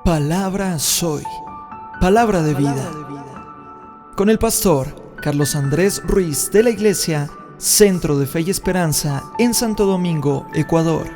Palabra soy, palabra de vida. Con el pastor Carlos Andrés Ruiz de la Iglesia Centro de Fe y Esperanza en Santo Domingo, Ecuador.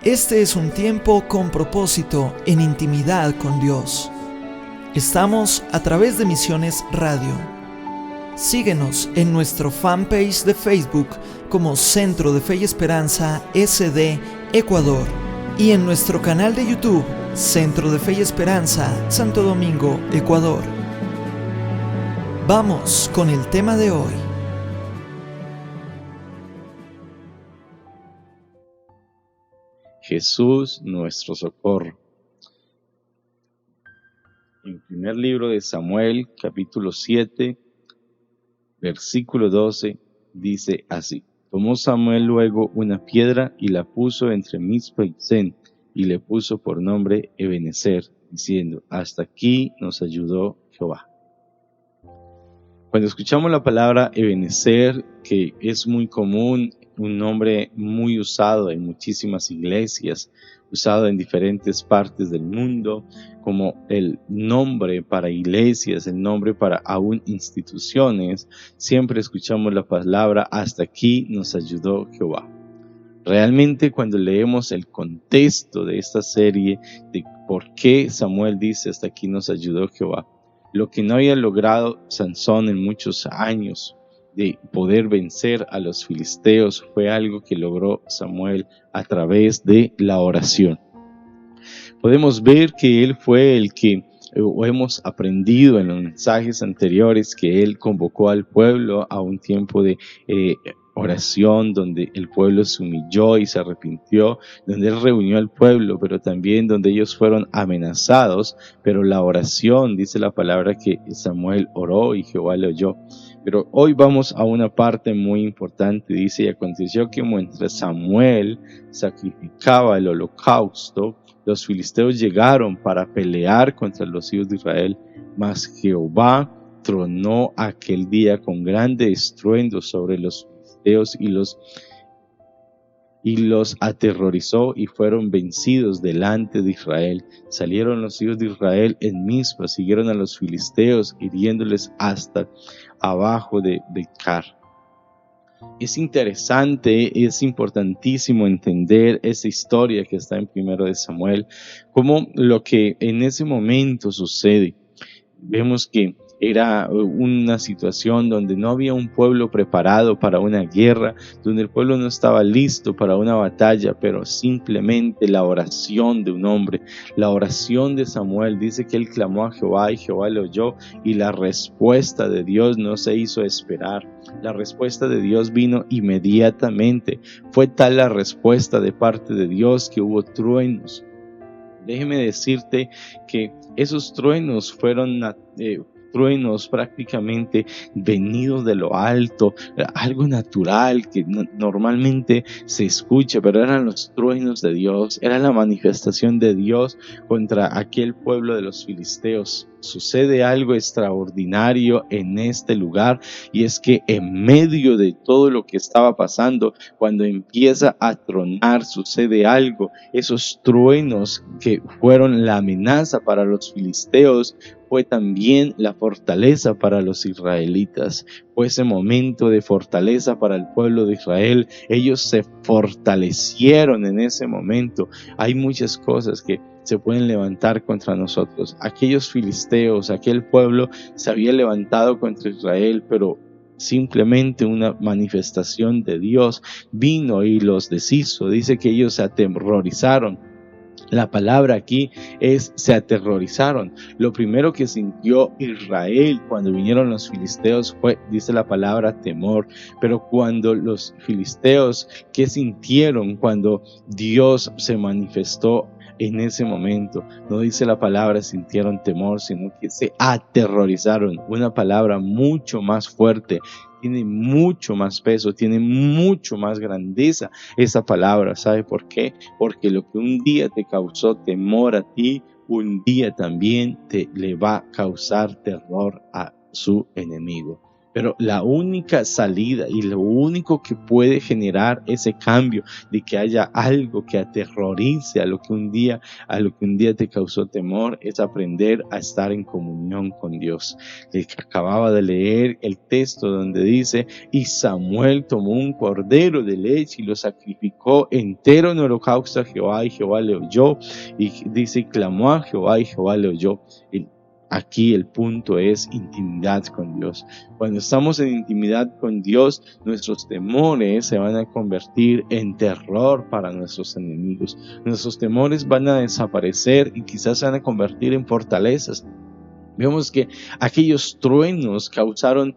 Este es un tiempo con propósito en intimidad con Dios. Estamos a través de Misiones Radio. Síguenos en nuestro fanpage de Facebook como Centro de Fe y Esperanza SD Ecuador y en nuestro canal de YouTube Centro de Fe y Esperanza Santo Domingo, Ecuador. Vamos con el tema de hoy. Jesús, nuestro socorro. En el primer libro de Samuel, capítulo 7, versículo 12, dice así: Tomó Samuel luego una piedra y la puso entre Mizpa y Sen, y le puso por nombre Ebenezer, diciendo: Hasta aquí nos ayudó Jehová. Cuando escuchamos la palabra Ebenezer, que es muy común, un nombre muy usado en muchísimas iglesias, usado en diferentes partes del mundo, como el nombre para iglesias, el nombre para aún instituciones, siempre escuchamos la palabra hasta aquí nos ayudó Jehová. Realmente cuando leemos el contexto de esta serie, de por qué Samuel dice hasta aquí nos ayudó Jehová, lo que no había logrado Sansón en muchos años de poder vencer a los filisteos fue algo que logró Samuel a través de la oración. Podemos ver que él fue el que, o hemos aprendido en los mensajes anteriores, que él convocó al pueblo a un tiempo de oración donde el pueblo se humilló y se arrepintió, donde él reunió al pueblo, pero también donde ellos fueron amenazados, pero la oración, dice la palabra que Samuel oró y Jehová le oyó. Pero hoy vamos a una parte muy importante, dice: y aconteció que mientras Samuel sacrificaba el holocausto, los filisteos llegaron para pelear contra los hijos de Israel, mas Jehová tronó aquel día con grande estruendo sobre los filisteos y los aterrorizó, y fueron vencidos delante de Israel. Salieron los hijos de Israel en Mizpa, siguieron a los filisteos, hiriéndoles hasta abajo de Becar. Es interesante, es importantísimo entender esa historia que está en 1 de Samuel, como lo que en ese momento sucede. Vemos que era una situación donde no había un pueblo preparado para una guerra, donde el pueblo no estaba listo para una batalla, pero simplemente la oración de un hombre, la oración de Samuel, dice que él clamó a Jehová y Jehová le oyó, y la respuesta de Dios no se hizo esperar. La respuesta de Dios vino inmediatamente. Fue tal la respuesta de parte de Dios que hubo truenos. Déjeme decirte que esos truenos fueron truenos prácticamente venidos de lo alto, algo natural que normalmente se escucha, pero eran los truenos de Dios, era la manifestación de Dios contra aquel pueblo de los filisteos. Sucede algo extraordinario en este lugar, y es que en medio de todo lo que estaba pasando, cuando empieza a tronar, sucede algo. Esos truenos que fueron la amenaza para los filisteos fue también la fortaleza para los israelitas. Fue ese momento de fortaleza para el pueblo de Israel. Ellos se fortalecieron en ese momento. Hay muchas cosas que se pueden levantar contra nosotros. Aquellos filisteos, aquel pueblo se había levantado contra Israel, pero simplemente una manifestación de Dios vino y los deshizo. Dice que ellos se aterrorizaron. La palabra aquí es se aterrorizaron. Lo primero que sintió Israel cuando vinieron los filisteos fue, dice la palabra, temor. Pero cuando los filisteos, ¿qué sintieron cuando Dios se manifestó en ese momento? No dice la palabra sintieron temor, sino que se aterrorizaron. Una palabra mucho más fuerte, tiene mucho más peso, tiene mucho más grandeza esa palabra. ¿Sabe por qué? Porque lo que un día te causó temor a ti, un día también le va a causar terror a su enemigo. Pero la única salida y lo único que puede generar ese cambio de que haya algo que aterrorice a lo que un día te causó temor es aprender a estar en comunión con Dios. Les acababa de leer el texto donde dice: y Samuel tomó un cordero de leche y lo sacrificó entero en holocausto a Jehová, y Jehová le oyó. Y dice: clamó a Jehová y Jehová le oyó. Aquí el punto es intimidad con Dios. Cuando estamos en intimidad con Dios, nuestros temores se van a convertir en terror para nuestros enemigos. Nuestros temores van a desaparecer y quizás se van a convertir en fortalezas. Vemos que aquellos truenos causaron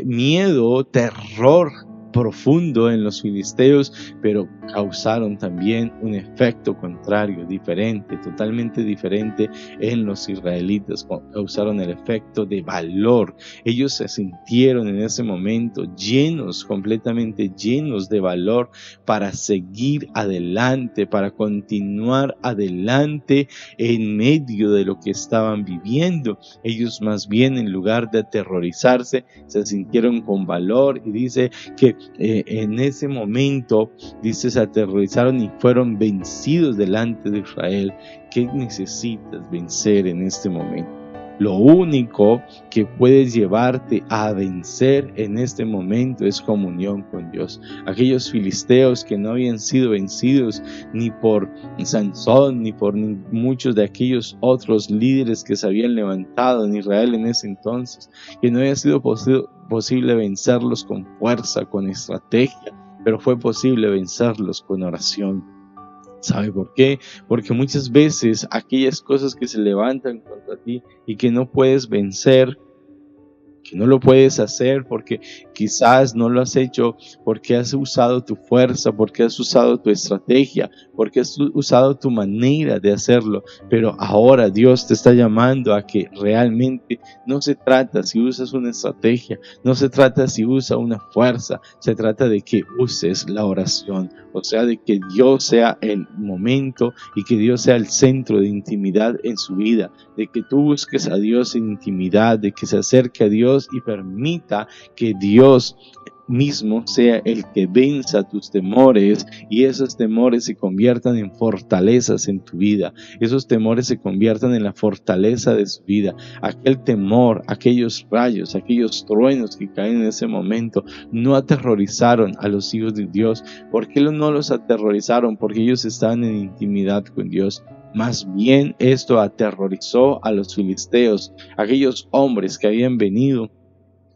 miedo, terror profundo en los filisteos, pero causaron también un efecto contrario, diferente, totalmente diferente en los israelitas. Causaron el efecto de valor. Ellos se sintieron en ese momento llenos, completamente llenos de valor para seguir adelante, para continuar adelante en medio de lo que estaban viviendo. Ellos más bien, en lugar de aterrorizarse, se sintieron con valor, y dice que en ese momento, dice, se aterrorizaron y fueron vencidos delante de Israel. ¿Qué necesitas vencer en este momento? Lo único que puedes llevarte a vencer en este momento es comunión con Dios. Aquellos filisteos que no habían sido vencidos ni por Sansón, ni por muchos de aquellos otros líderes que se habían levantado en Israel en ese entonces, que no había sido posible vencerlos con fuerza, con estrategia, pero fue posible vencerlos con oración. ¿Sabe por qué? Porque muchas veces aquellas cosas que se levantan contra ti y que no puedes vencer, que no lo puedes hacer porque quizás no lo has hecho porque has usado tu fuerza, porque has usado tu estrategia, porque has usado tu manera de hacerlo, pero ahora Dios te está llamando a que realmente no se trata si usas una estrategia, no se trata si usas una fuerza, se trata de que uses la oración, o sea, de que Dios sea el momento y que Dios sea el centro de intimidad en su vida, de que tú busques a Dios en intimidad, de que se acerque a Dios y permita que Dios mismo sea el que venza tus temores, y esos temores se conviertan en fortalezas en tu vida. Esos temores se conviertan en la fortaleza de su vida. Aquel temor, aquellos rayos, aquellos truenos que caen en ese momento no aterrorizaron a los hijos de Dios. ¿Por qué no los aterrorizaron? Porque ellos estaban en intimidad con Dios. Más bien esto aterrorizó a los filisteos, aquellos hombres que habían venido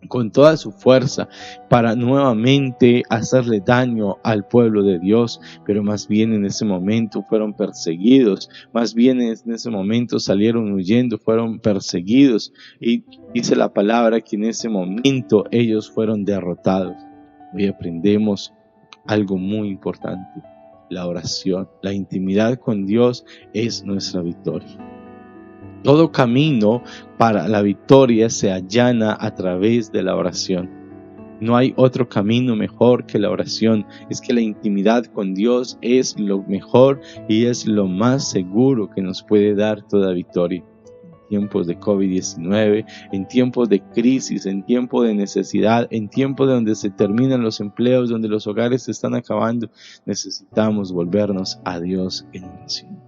con toda su fuerza para nuevamente hacerle daño al pueblo de Dios, pero más bien en ese momento fueron perseguidos, más bien en ese momento salieron huyendo, fueron perseguidos, y dice la palabra que en ese momento ellos fueron derrotados. Hoy aprendemos algo muy importante: la oración, la intimidad con Dios es nuestra victoria. Todo camino para la victoria se allana a través de la oración. No hay otro camino mejor que la oración. Es que la intimidad con Dios es lo mejor y es lo más seguro que nos puede dar toda victoria. En tiempos de COVID-19, en tiempos de crisis, en tiempos de necesidad, en tiempos de donde se terminan los empleos, donde los hogares se están acabando, necesitamos volvernos a Dios en oración.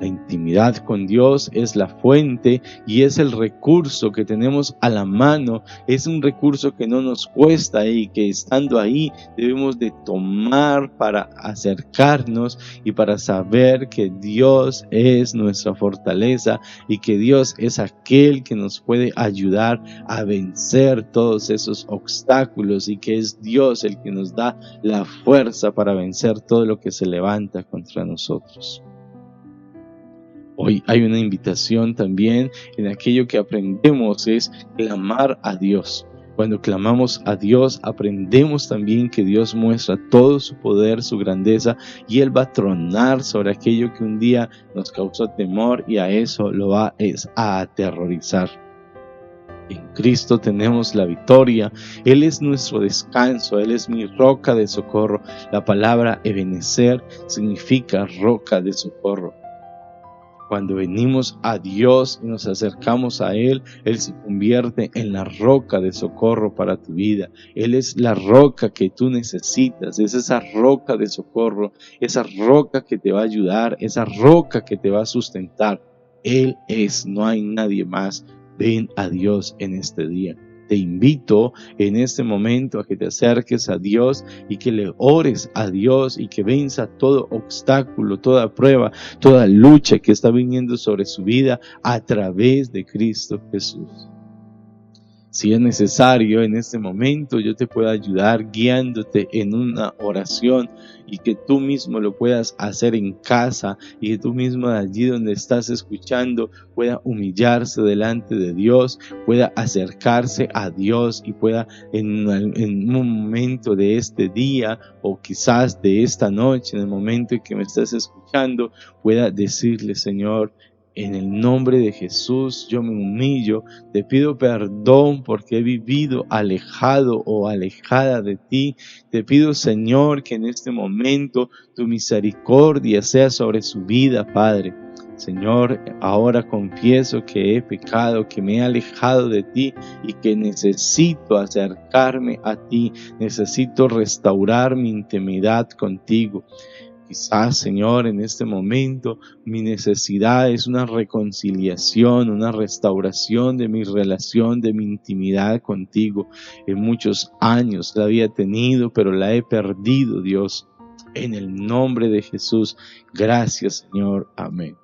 La intimidad con Dios es la fuente y es el recurso que tenemos a la mano. Es un recurso que no nos cuesta y que estando ahí debemos de tomar para acercarnos y para saber que Dios es nuestra fortaleza y que Dios es aquel que nos puede ayudar a vencer todos esos obstáculos, y que es Dios el que nos da la fuerza para vencer todo lo que se levanta contra nosotros. Hoy hay una invitación también en aquello que aprendemos, es clamar a Dios. Cuando clamamos a Dios, aprendemos también que Dios muestra todo su poder, su grandeza, y Él va a tronar sobre aquello que un día nos causó temor, y a eso lo va a aterrorizar. En Cristo tenemos la victoria. Él es nuestro descanso, Él es mi roca de socorro. La palabra Ebenezer significa roca de socorro. Cuando venimos a Dios y nos acercamos a Él, Él se convierte en la roca de socorro para tu vida. Él es la roca que tú necesitas, es esa roca de socorro, esa roca que te va a ayudar, esa roca que te va a sustentar. Él es, no hay nadie más. Ven a Dios en este día. Te invito en este momento a que te acerques a Dios y que le ores a Dios y que venza todo obstáculo, toda prueba, toda lucha que está viniendo sobre su vida a través de Cristo Jesús. Si es necesario en este momento, yo te puedo ayudar guiándote en una oración y que tú mismo lo puedas hacer en casa y que tú mismo allí donde estás escuchando pueda humillarse delante de Dios, pueda acercarse a Dios y pueda en un momento de este día o quizás de esta noche, en el momento en que me estás escuchando, pueda decirle: Señor, en el nombre de Jesús yo me humillo, te pido perdón porque he vivido alejado o alejada de ti. Te pido, Señor, que en este momento tu misericordia sea sobre su vida, Padre. Señor, ahora confieso que he pecado, que me he alejado de ti y que necesito acercarme a ti, necesito restaurar mi intimidad contigo. Quizás, Señor, en este momento mi necesidad es una reconciliación, una restauración de mi relación, de mi intimidad contigo. En muchos años la había tenido, pero la he perdido, Dios. En el nombre de Jesús, gracias, Señor. Amén.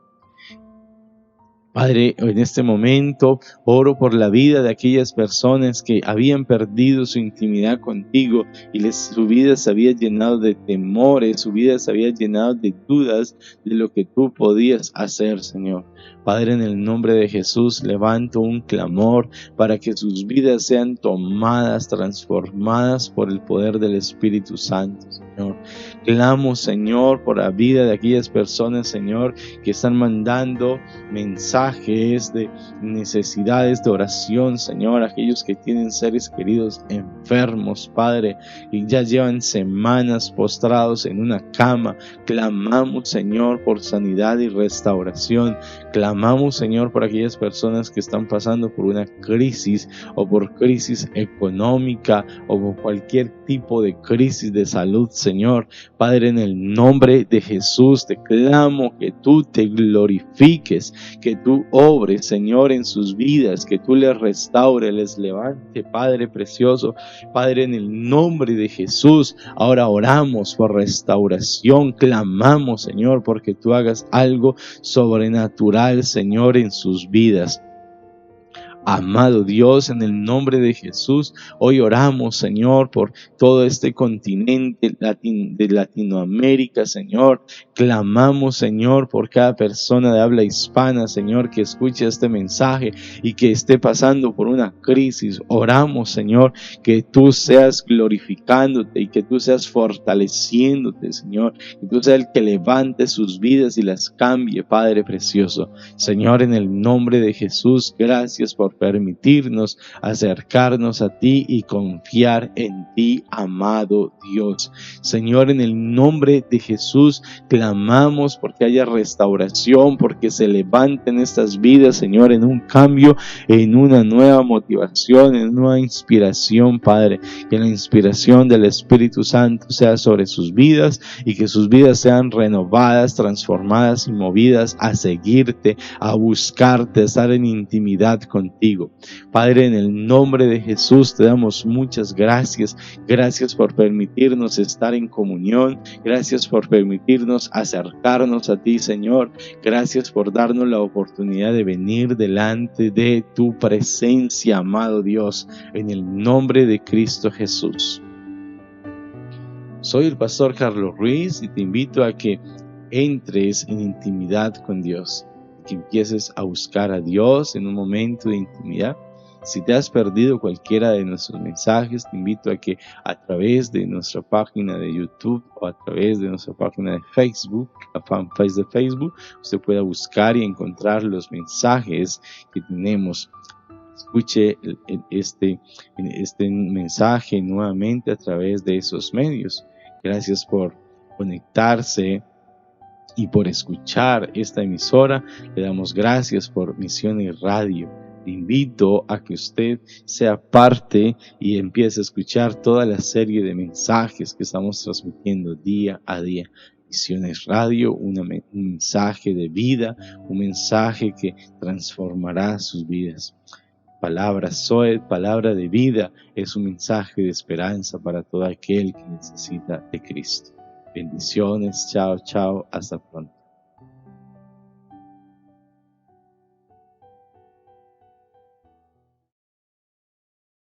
Padre, en este momento oro por la vida de aquellas personas que habían perdido su intimidad contigo y su vida se había llenado de temores, su vida se había llenado de dudas de lo que tú podías hacer, Señor. Padre, en el nombre de Jesús levanto un clamor para que sus vidas sean tomadas, transformadas por el poder del Espíritu Santo, Señor. Clamo, Señor, por la vida de aquellas personas, Señor, que están mandando mensajes de necesidades de oración, Señor, aquellos que tienen seres queridos enfermos, Padre, y ya llevan semanas postrados en una cama. Clamamos, Señor, por sanidad y restauración. Clamamos, Señor, por aquellas personas que están pasando por una crisis o por crisis económica o por cualquier tipo de crisis de salud, Señor. Padre, en el nombre de Jesús te clamo que tú te glorifiques, que tú obres, Señor, en sus vidas, que tú les restaure, les levante, Padre precioso. Padre, en el nombre de Jesús, ahora oramos por restauración, clamamos, Señor, porque tú hagas algo sobrenatural, Señor, en sus vidas. Amado Dios, en el nombre de Jesús, hoy oramos, Señor, por todo este continente de Latinoamérica, Señor. Clamamos, Señor, por cada persona de habla hispana, Señor, que escuche este mensaje y que esté pasando por una crisis. Oramos, Señor, que tú seas glorificándote y que tú seas fortaleciéndote, Señor. Que tú seas el que levante sus vidas y las cambie, Padre precioso. Señor, en el nombre de Jesús, gracias por permitirnos acercarnos a ti y confiar en ti, amado Dios. Señor, en el nombre de Jesús clamamos porque haya restauración, porque se levanten estas vidas, Señor, en un cambio, en una nueva motivación, en una nueva inspiración, Padre. Que la inspiración del Espíritu Santo sea sobre sus vidas y que sus vidas sean renovadas, transformadas y movidas a seguirte, a buscarte, a estar en intimidad contigo. Padre, en el nombre de Jesús te damos muchas gracias. Gracias por permitirnos estar en comunión. Gracias por permitirnos acercarnos a ti, Señor. Gracias por darnos la oportunidad de venir delante de tu presencia, amado Dios, en el nombre de Cristo Jesús. Soy el pastor Carlos Ruiz y te invito a que entres en intimidad con Dios, que empieces a buscar a Dios en un momento de intimidad. Si te has perdido cualquiera de nuestros mensajes, te invito a que a través de nuestra página de YouTube o a través de nuestra página de Facebook, la fanpage de Facebook, usted pueda buscar y encontrar los mensajes que tenemos. Escuche este mensaje nuevamente a través de esos medios. Gracias por conectarse y por escuchar esta emisora. Le damos gracias por Misiones Radio. Le invito a que usted sea parte y empiece a escuchar toda la serie de mensajes que estamos transmitiendo día a día. Misiones Radio, un mensaje de vida, un mensaje que transformará sus vidas. Palabra Zoe, palabra de vida, es un mensaje de esperanza para todo aquel que necesita de Cristo. Bendiciones, chao, chao, hasta pronto.